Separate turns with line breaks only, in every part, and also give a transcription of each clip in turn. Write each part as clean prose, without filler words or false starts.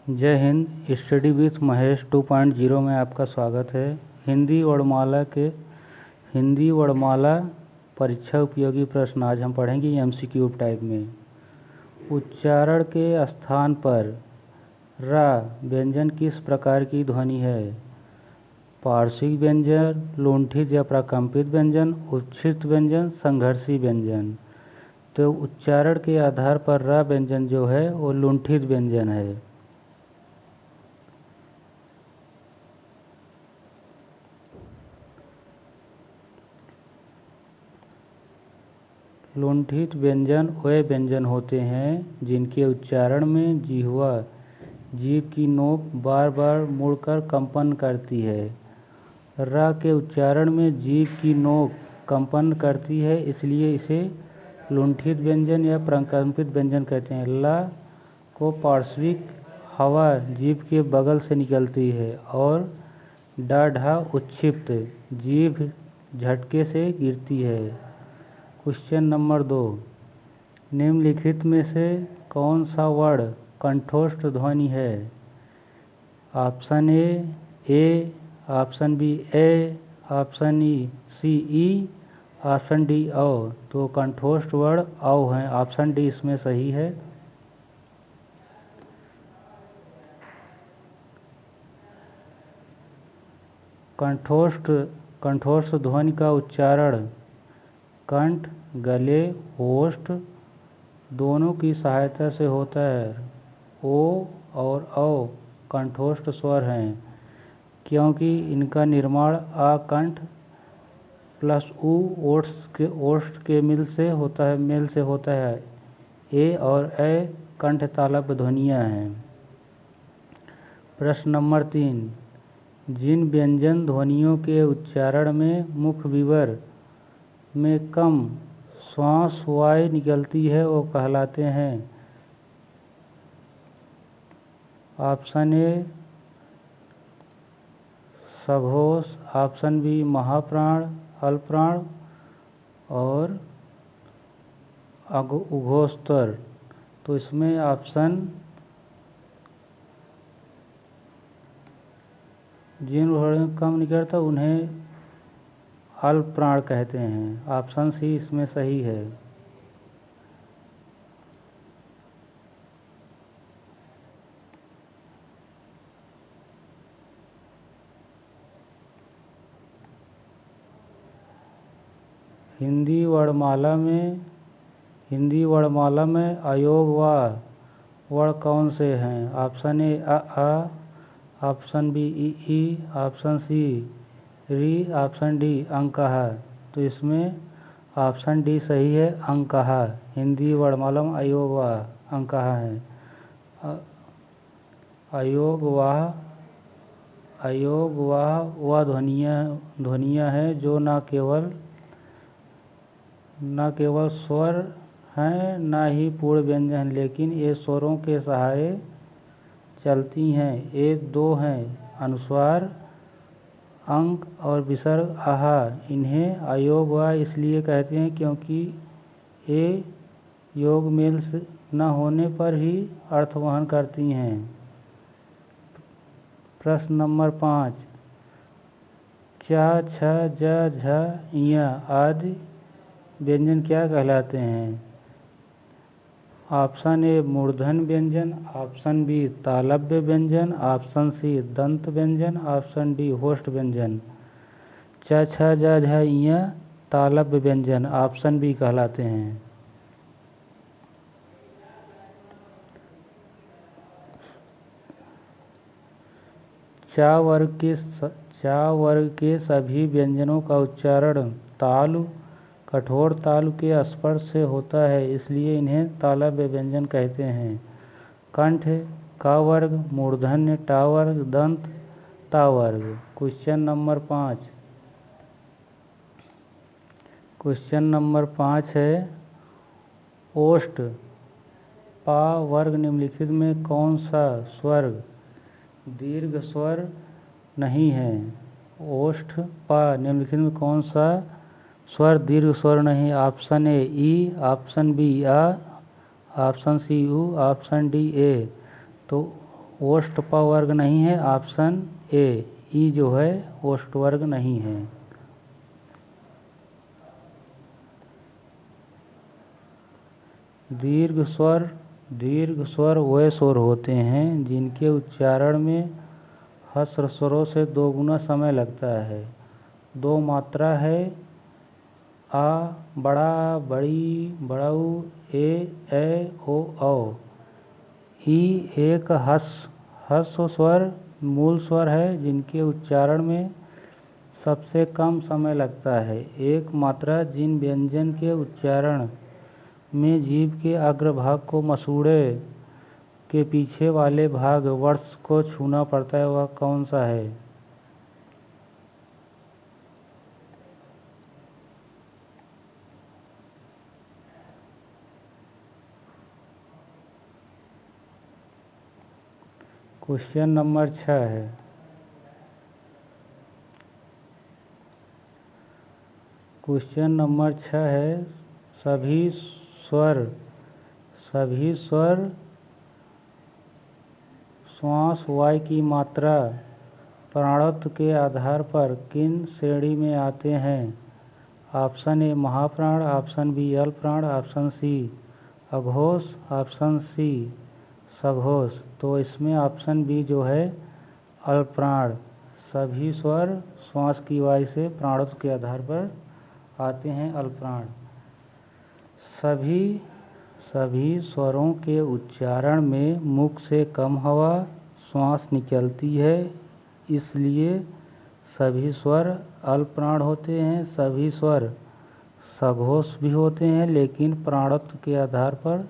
जय Hind. Study with Mahesh 2.0 में आपका स्वागत है। हिंदी वर्णमाला परीक्षा उपयोगी प्रश्न आज हम पढ़ेंगे एमसीक्यू टाइप में। उच्चारण के स्थान पर रा व्यंजन किस प्रकार की ध्वनि है? पार्श्विक व्यंजन, लुंठित या प्रकंपित व्यंजन, उच्छ्रित व्यंजन, संघर्षी व्यंजन। तो उच्चारण के आधार पर रा व्यंजन जो है वो लुंठित व्यंजन है। लुंठित व्यंजन वे व्यंजन होते हैं जिनके उच्चारण में जिह्वा जीभ की नोक बार बार मुड़कर कंपन करती है। रा के उच्चारण में जीभ की नोक कंपन करती है, इसलिए इसे लुंठित व्यंजन या प्रकंपित व्यंजन कहते हैं। ला को पार्श्विक हवा जीभ के बगल से निकलती है और डा उच्छिप्त जीभ झटके से गिरती है। क्वेश्चन नंबर 2, निम्नलिखित में से कौन सा वर्ण कंठोष्ठ ध्वनि है? ऑप्शन ए, ऑप्शन बी ए, ऑप्शन सी ई, ऑप्शन डी औ। तो कंठोष्ठ वर्ण औ है, ऑप्शन डी इसमें सही है। कंठोष्ठ ध्वनि का उच्चारण कंठ, गले, ओष्ठ दोनों की सहायता से होता है। ओ और औ कंठोष्ठ स्वर हैं क्योंकि इनका निर्माण आ कंठ प्लस उ ओष्ठ के मेल से होता है। ए और ए कंठ तालव्य ध्वनियाँ हैं। प्रश्न नंबर 3, जिन व्यंजन ध्वनियों के उच्चारण में मुख विवर में कम श्वास वायु निकलती है वो कहलाते हैं? ऑप्शन ए सघोष, ऑप्शन बी महाप्राण, अल्पप्राण और उघोस्तर। तो इसमें ऑप्शन जिन वर्णों में कम निकलता उन्हें अल्पप्राण कहते हैं। ऑप्शन सी इसमें सही है। हिंदी वर्णमाला में अयोगवाह वर्ण कौन से हैं? ऑप्शन ए आ, ऑप्शन बी ई, ऑप्शन सी री, ऑप्शन डी अंकहा। तो इसमें ऑप्शन डी सही है, अंकहा। हिंदी वर्णमाला में अयोगवाह अंकहा है। अयोगवाह वह ध्वनियाँ हैं जो न केवल स्वर हैं न ही पूर्ण व्यंजन, लेकिन ये स्वरों के सहारे चलती हैं। ये दो हैं अनुस्वार अंक और विसर्ग आहा। इन्हें अयोगवाह इसलिए कहते हैं क्योंकि ये योग मेल न होने पर ही अर्थ वहन करती हैं। प्रश्न नंबर 5, चा, छ, ज, झ, इया आदि व्यंजन क्या कहलाते हैं? ऑप्शन ए मूर्धन्य व्यंजन, ऑप्शन बी तालव्य व्यंजन, ऑप्शन सी दंत व्यंजन, ऑप्शन डी होष्ठ व्यंजन। च, छ, ज, झ, इया तालव्य व्यंजन ऑप्शन बी कहलाते हैं। चा वर्ग के सभी व्यंजनों का उच्चारण तालु कठोर तालु के स्पर्श से होता है, इसलिए इन्हें तालव्य व्यंजन कहते हैं। कंठ का वर्ग, मूर्धन्य टा वर्ग, दंत ता वर्ग। क्वेश्चन नंबर 5 है ओष्ठ पा वर्ग निम्नलिखित में कौन सा स्वर दीर्घ स्वर नहीं है? ओष्ठ पा निम्नलिखित में कौन सा स्वर दीर्घ स्वर नहीं? ऑप्शन ए ई, ऑप्शन बी आ, ऑप्शन सी यू, ऑप्शन डी ए। तो ओष्ठ प वर्ग नहीं है, ऑप्शन ए ई जो है ओष्ठ वर्ग नहीं है। दीर्घ स्वर वे स्वर होते हैं जिनके उच्चारण में हस्र स्वरों से 2 गुना समय लगता है। 2 मात्रा है आ, बड़ा, बड़ी, बड़ऊ, ए, ओ, औ। ई एक ह्रस्व स्वर मूल स्वर है जिनके उच्चारण में सबसे कम समय लगता है। एक मात्रा जिन व्यंजन के उच्चारण में जीभ के अग्रभाग को मसूड़े के पीछे वाले भाग वर्ष को छूना पड़ता है, वह कौन सा है? क्वेश्चन नंबर 6 है। क्वेश्चन नंबर 6 है, सभी स्वर श्वास वाय की मात्रा प्राणत्व के आधार पर किन श्रेणी में आते हैं? ऑप्शन ए महाप्राण, ऑप्शन बी अल्पप्राण, ऑप्शन सी अघोष, ऑप्शन सी सघोष। तो इसमें ऑप्शन बी जो है अल्पप्राण। सभी स्वर श्वास की वायु से प्राणत्व के आधार पर आते हैं, अल्पप्राण। सभी स्वरों के उच्चारण में मुख से कम हवा श्वास निकलती है, इसलिए सभी स्वर अल्पप्राण होते हैं। सभी स्वर सघोष भी होते हैं, लेकिन प्राणत्व के आधार पर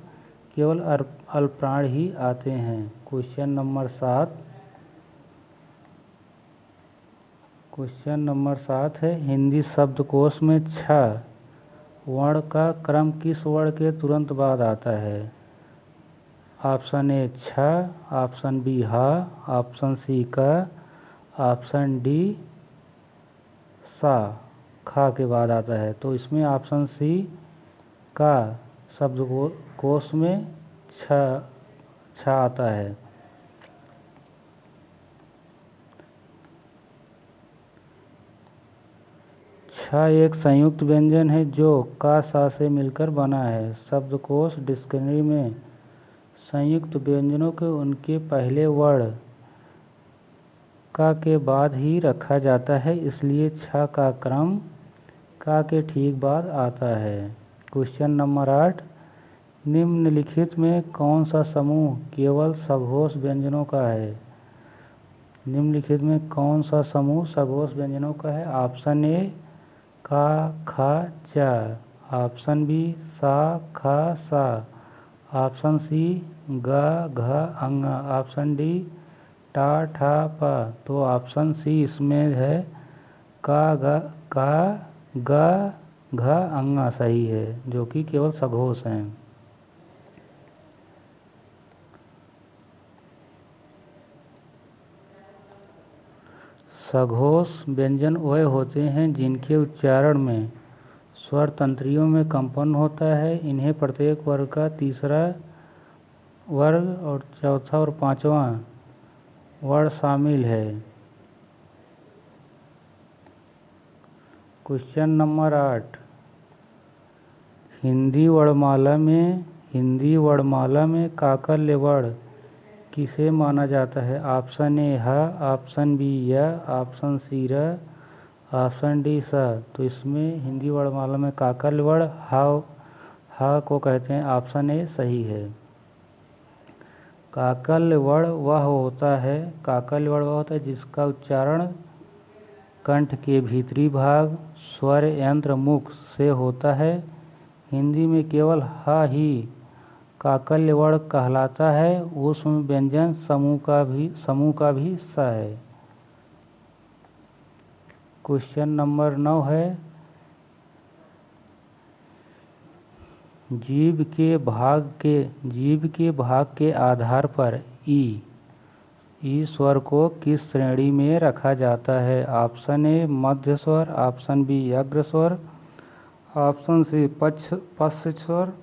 केवल अल्पप्राण ही आते हैं। Question number 7। क्वेश्चन नंबर 7 है, हिंदी शब्दकोश में छ वर्ण का क्रम किस वर्ण के तुरंत बाद आता है? ऑप्शन ए छ, ऑप्शन बी हा, ऑप्शन सी का, ऑप्शन डी सा खा के बाद आता है। तो इसमें ऑप्शन सी का शब्दकोश में छ आता है। छ एक संयुक्त व्यंजन है जो का सा से मिलकर बना है। शब्दकोश डिक्शनरी में संयुक्त व्यंजनों के उनके पहले वर्ण का के बाद ही रखा जाता है, इसलिए छ का क्रम का के ठीक बाद आता है। क्वेश्चन नंबर 8, निम्नलिखित में कौन सा समूह केवल सघोष व्यंजनों का है? निम्नलिखित में कौन सा समूह सघोष व्यंजनों का है? ऑप्शन ए का, खा, चा, ऑप्शन बी सा, खा, सा, ऑप्शन सी ग, घ, अंग, ऑप्शन डी टा, ठा, पा। तो ऑप्शन सी इसमें है का, ग, घ, अंग सही है, जो कि केवल सघोष हैं। सघोष व्यंजन वे होते हैं जिनके उच्चारण में स्वर तंत्रियों में कंपन होता है। इन्हें प्रत्येक वर्ग का तीसरा वर्ग और चौथा और पांचवा वर्ण शामिल है। क्वेश्चन नंबर 8, हिंदी वर्णमाला में काकल्य वर्ण किसे माना जाता है? ऑप्शन ए ह, ऑप्शन बी य, ऑप्शन सी र, ऑप्शन डी स। तो इसमें हिंदी वर्णमाला में काकल्य वर्ण ह को कहते हैं, ऑप्शन ए सही है। काकल्य वर्ण वह होता है जिसका उच्चारण कंठ के भीतरी भाग स्वर यंत्र मुख से होता है। हिंदी में केवल ह ही काकल्य वर्ण कहलाता है, उसमें व्यंजन समूह का भी हिस्सा है। क्वेश्चन नंबर 9 है, जीभ के भाग के आधार पर ई स्वर को किस श्रेणी में रखा जाता है? ऑप्शन ए मध्य स्वर, ऑप्शन बी अग्र स्वर, ऑप्शन सी पश्च स्वर,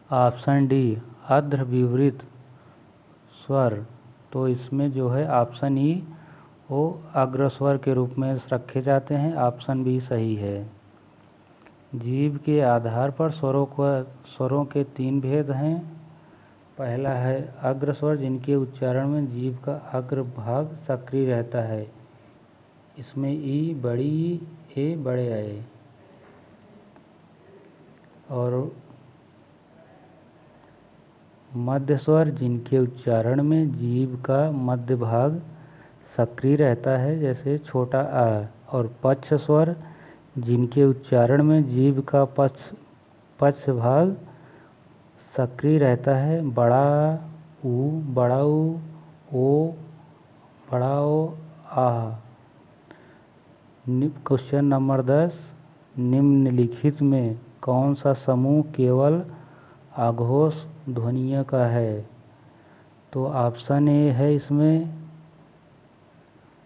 ऑप्शन डी अर्ध विवृत स्वर, तो इसमें जो है ऑप्शन ई वो अग्रस्वर के रूप में रखे जाते हैं। ऑप्शन बी सही है। जीभ के आधार पर स्वरों के 3 भेद हैं। पहला है अग्रस्वर, जिनके उच्चारण में जीभ का अग्र भाग सक्रिय रहता है। इसमें ई, बड़ी ई, ए, बड़े ए। और मध्य स्वर, जिनके उच्चारण में जीभ का मध्य भाग सक्रिय रहता है, जैसे छोटा आ। और पक्ष स्वर, जिनके उच्चारण में जीभ का पक्ष भाग सक्रिय रहता है, बड़ा ऊ, बड़ा ओ, बड़ा ओ, आ। क्वेश्चन नंबर 10, निम्नलिखित में कौन सा समूह केवल अघोष ध्वनियों का है? तो ऑप्शन ए है इसमें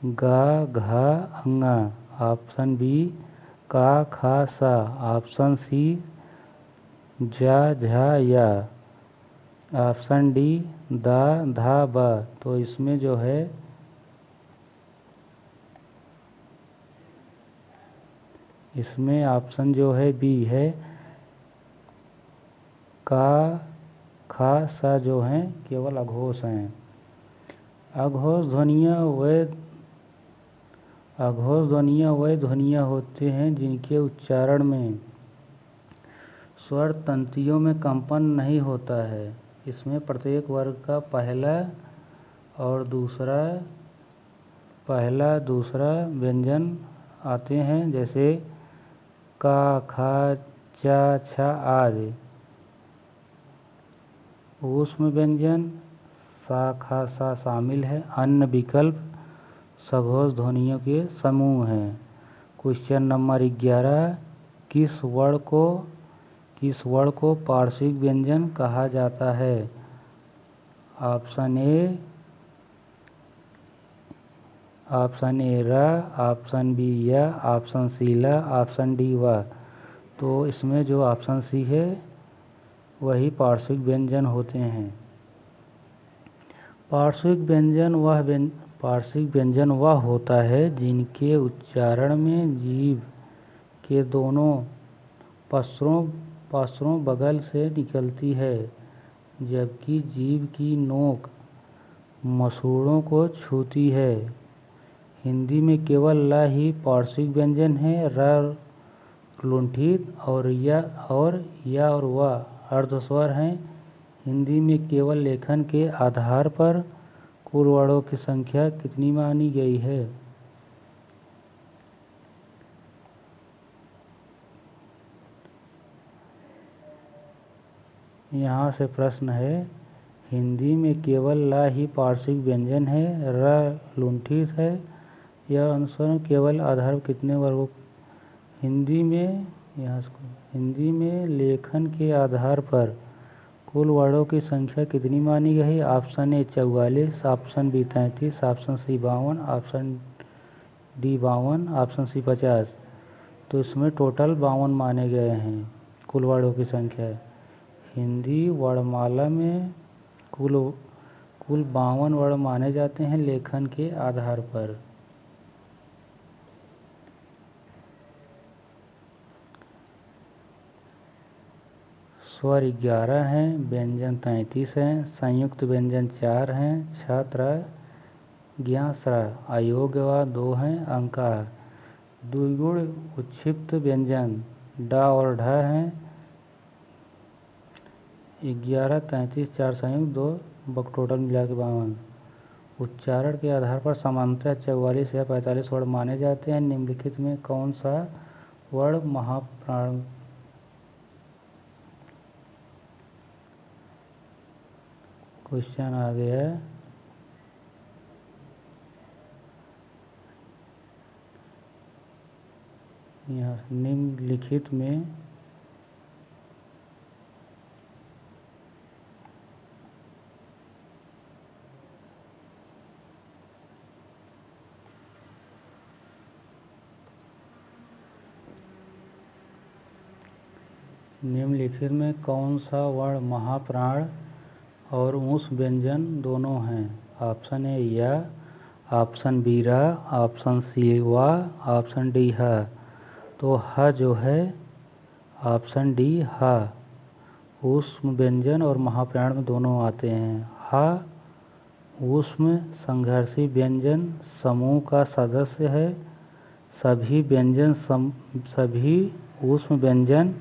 गा, घा, अंगा। ऑप्शन बी का, खा, सा। ऑप्शन सी जा, झा, या। ऑप्शन डी दा, धा, बा। तो इसमें जो है इसमें ऑप्शन जो है बी है, का, खा, सा जो हैं केवल अघोष हैं। अघोष ध्वनियाँ वे ध्वनियाँ होते हैं जिनके उच्चारण में स्वर तंतुओं में कंपन नहीं होता है। इसमें प्रत्येक वर्ग का पहला दूसरा व्यंजन आते हैं, जैसे का, खा, चा, छा आदि। ऊष्म व्यंजन सा, खा, सा शामिल है। अन्य विकल्प सघोष ध्वनियों के समूह हैं। क्वेश्चन नंबर 11, किस वर्ण को पार्श्विक व्यंजन कहा जाता है? ऑप्शन ए रा, ऑप्शन बी या, ऑप्शन सी ला, ऑप्शन डी वा। तो इसमें जो ऑप्शन सी है वही पार्श्विक व्यंजन होते हैं। पार्श्विक व्यंजन वह होता है जिनके उच्चारण में जीभ के दोनों पार्श्वों बगल से निकलती है, जबकि जीभ की नोक मसूड़ों को छूती है। हिंदी में केवल ला ही पार्श्विक व्यंजन है। र लुंठित और या और वा अर्धस्वर हैं। हिंदी में केवल लेखन के आधार पर कुल वर्णों की संख्या कितनी मानी गई है? यहाँ से प्रश्न है, हिंदी में केवल ला ही पार्श्विक व्यंजन है, र लुंठित है, यह अनुस्वर केवल आधार कितने वर्गों? हिंदी में लेखन के आधार पर कुल वर्णों की संख्या कितनी मानी गई? Option A 44, option B 33, option C 52, option D 52, option C 50। तो इसमें टोटल 52 माने गए हैं कुल वर्णों की संख्या। हिंदी वर्णमाला में कुल 52 वर्ण माने जाते हैं लेखन के आधार पर। स्वर 11 हैं, व्यंजन 33 हैं, संयुक्त व्यंजन 4 हैं, छत्र ज्ञाश्र अयोग्य व 2 हैं, अंका। द्विगुण उच्छिप्त व्यंजन डा और ढ हैं। 11, 33, 4 संयुक्त 2 टोटल मिला के 52। उच्चारण के आधार पर सामान्यतः 44 या 45 वर्ण माने जाते हैं। निम्नलिखित में कौन सा वर्ण महाप्राण? क्वेश्चन आ गया, यहाँ निम्नलिखित में कौन सा वर्ण महाप्राण और ऊष्म व्यंजन दोनों हैं। ऑप्शन ए या, ऑप्शन बी रा, ऑप्शन सी वा, ऑप्शन डी हा। तो ह जो है ऑप्शन डी हा, ऊष्म व्यंजन और महाप्राण में दोनों आते हैं। हा ऊष्म संघर्षी व्यंजन समूह का सदस्य है। सभी ऊष्म व्यंजन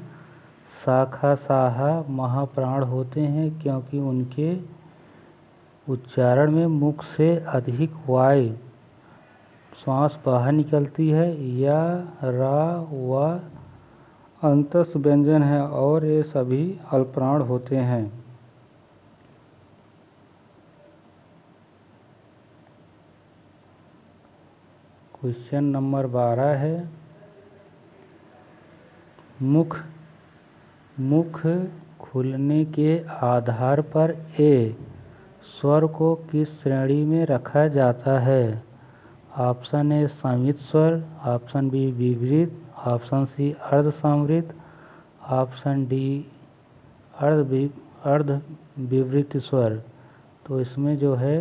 शाखासाह महाप्राण होते हैं क्योंकि उनके उच्चारण में मुख से अधिक वायु श्वास बाहर निकलती है। या रा व अंतस व्यंजन है और ये सभी अल्पप्राण होते हैं। क्वेश्चन नंबर 12 है, मुख खुलने के आधार पर ए स्वर को किस श्रेणी में रखा जाता है? ऑप्शन ए संमित स्वर, ऑप्शन बी विवृत, ऑप्शन सी अर्ध संवृत, ऑप्शन डी अर्ध विवृत स्वर। तो इसमें जो है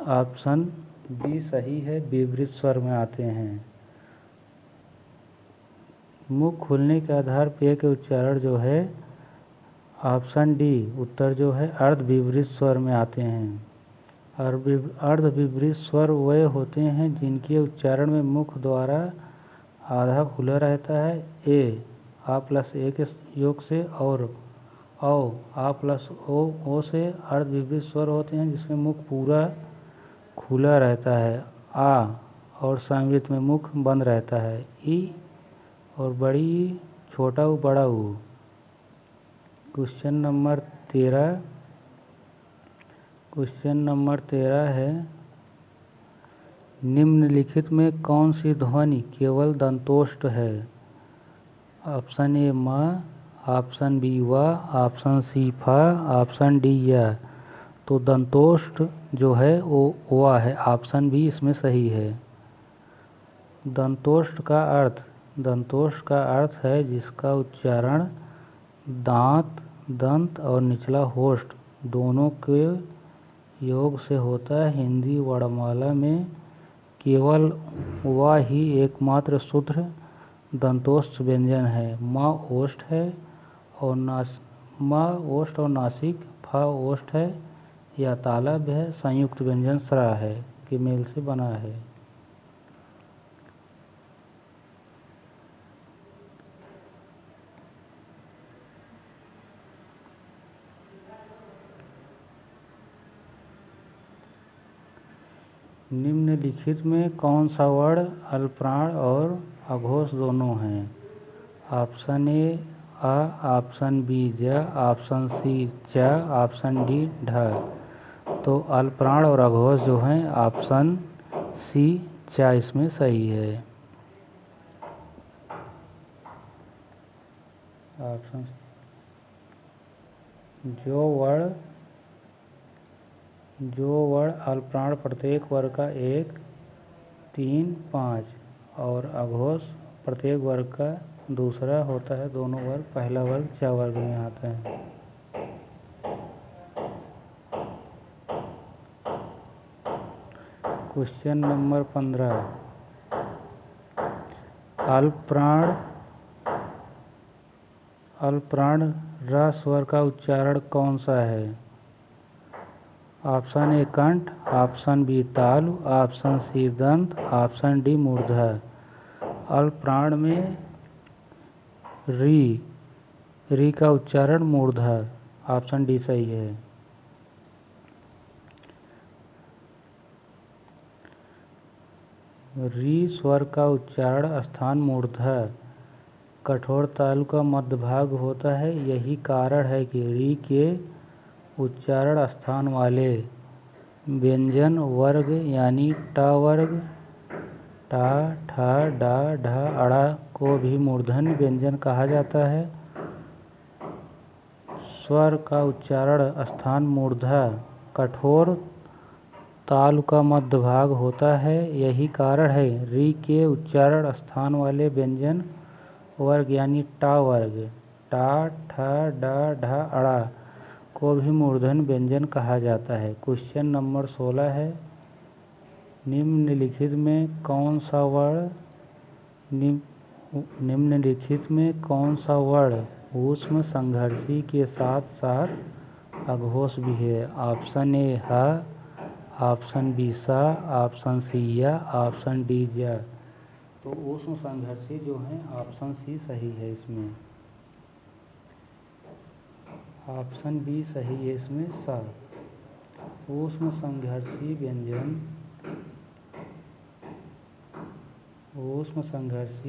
ऑप्शन बी सही है, विवृत स्वर में आते हैं। मुख खुलने के आधार पे के उच्चारण जो है ऑप्शन डी उत्तर जो है अर्ध विवृत स्वर में आते हैं। अर्ध विवृत स्वर वे होते हैं जिनके उच्चारण में मुख द्वारा आधा खुला रहता है। ए आ प्लस ए के योग से और औ आ प्लस ओ से अर्ध विवृत स्वर होते हैं जिसमें मुख पूरा खुला रहता है। आ और संवृत में मुख बंद रहता है। ई और बड़ी ई, छोटा ऊ, बड़ा ऊ। क्वेश्चन नंबर 13 है, निम्नलिखित में कौन सी ध्वनि केवल दंतोष्ठ है? ऑप्शन ए मा, ऑप्शन बी वा, ऑप्शन सी फा, ऑप्शन डी या। तो दंतोष्ठ जो है वो वा है, ऑप्शन बी इसमें सही है। दंतोष्ठ का अर्थ है जिसका उच्चारण दांत, दंत और निचला होठ दोनों के योग से होता है। हिंदी वर्णमाला में केवल वा ही एकमात्र शुद्ध दंतोष्ठ व्यंजन है। माँ ओष्ठ है और नासिक फा ओष्ठ है या तालव्य है। संयुक्त व्यंजन स्रा है के मेल से बना है। निम्नलिखित में कौन सा वर्ण अल्पप्राण और अघोष दोनों हैं? ऑप्शन ए आ, ऑप्शन बी जा, ऑप्शन सी चा, ऑप्शन डी ढ। तो अल्पप्राण और अघोष जो हैं ऑप्शन सी चा इसमें सही है। ऑप्शन जो वर्ण अल्पप्राण प्रत्येक वर्ग का 1, 3, 5 और अघोष प्रत्येक वर्ग का दूसरा होता है। दोनों वर्ग पहला वर्ग चा वर्ग में आते हैं। क्वेश्चन नंबर 15, अल्पप्राण र स्वर का उच्चारण कौन सा है? ऑप्शन ए कंठ, ऑप्शन बी तालु, ऑप्शन सी दंत, ऑप्शन डी मूर्धन्य। अल्पप्राण में री का उच्चारण मूर्धन्य, ऑप्शन डी सही है। री स्वर का उच्चारण स्थान मूर्धन्य कठोर तालु का मध्य भाग होता है। यही कारण है कि री के उच्चारण स्थान वाले व्यंजन वर्ग यानी ट वर्ग, टा, ठा, डा, ढा, अड़ा को भी मूर्धन्य व्यंजन कहा जाता है। स्वर का उच्चारण स्थान मूर्धन्य कठोर तालु का मध्य भाग होता है। यही कारण है री के उच्चारण स्थान वाले व्यंजन वर्ग यानी टा वर्ग, टा, ठा, डा, ढा, अड़ा को भी मूर्धन्य व्यंजन कहा जाता है। क्वेश्चन नंबर 16 है, निम्नलिखित में कौन सा वर्ण ऊष्म संघर्षी के साथ साथ अघोष भी है? ऑप्शन ए ह, ऑप्शन बी सा, ऑप्शन सी या, ऑप्शन डी जा। तो ऊष्म संघर्षी जो है ऑप्शन सी सही है इसमें। ऑप्शन बी सही है इसमें, सा। ऊष्म संघर्षी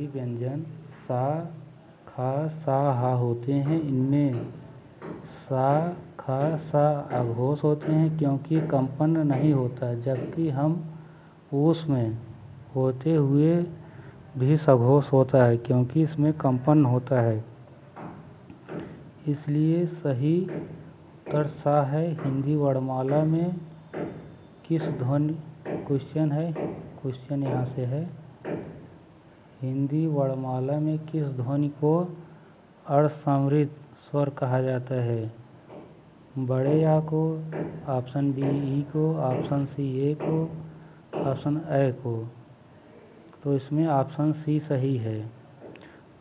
व्यंजन सा, खा, सा, हा होते हैं। इनमें सा, खा, सा अघोष होते हैं क्योंकि कंपन नहीं होता, जबकि हम ऊष्म में होते हुए भी सघोष होता है क्योंकि इसमें कंपन होता है। इसलिए सही उत्तर सा है। हिंदी वर्णमाला में किस ध्वनि, क्वेश्चन यहाँ से है, हिंदी वर्णमाला में किस ध्वनि को अर्धसमृद्ध स्वर कहा जाता है? बड़े आ को, ऑप्शन बी ई को, ऑप्शन सी ए को, ऑप्शन ए को। तो इसमें ऑप्शन सी सही है।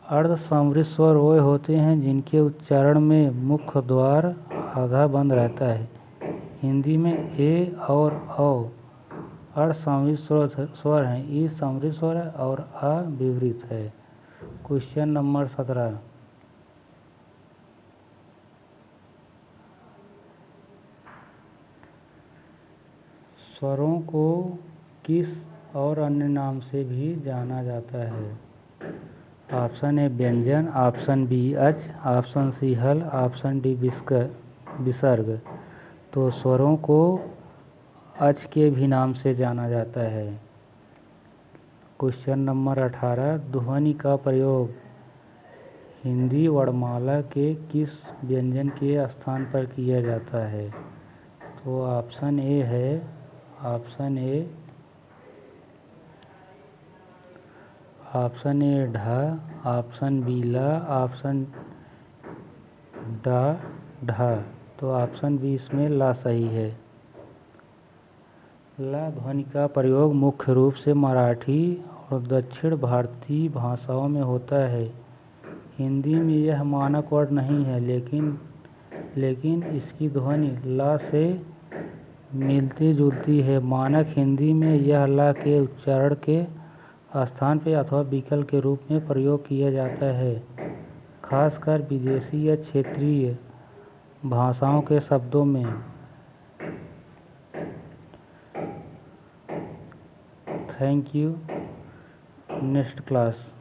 अर्धसमृद्ध स्वर वे होते हैं जिनके उच्चारण में मुख्य द्वार आधा बंद रहता है। हिंदी में ए और औ अर्धसमृद्ध स्वर हैं, ई समृद्ध स्वर है और आ विवृत है। क्वेश्चन नंबर 17, स्वरों को किस और अन्य नाम से भी जाना जाता है? ऑप्शन ए व्यंजन, ऑप्शन बी अच, ऑप्शन सी हल, ऑप्शन डी विसर्ग। तो स्वरों को अच के भी नाम से जाना जाता है। क्वेश्चन नंबर 18, ध्वनि का प्रयोग हिंदी वर्णमाला के किस व्यंजन के स्थान पर किया जाता है? तो ऑप्शन ए है, ऑप्शन ए ढा, ऑप्शन बी ला, ऑप्शन डा ढा। तो ऑप्शन बी इसमें ला सही है। ला ध्वनि का प्रयोग मुख्य रूप से मराठी और दक्षिण भारतीय भाषाओं में होता है। हिंदी में यह मानक वर्ण नहीं है, लेकिन इसकी ध्वनि ला से मिलती जुलती है। मानक हिंदी में यह ला के उच्चारण के स्थान पे अथवा विकल्प के रूप में प्रयोग किया जाता है, खासकर विदेशी या क्षेत्रीय भाषाओं के शब्दों में। Thank you. Next class.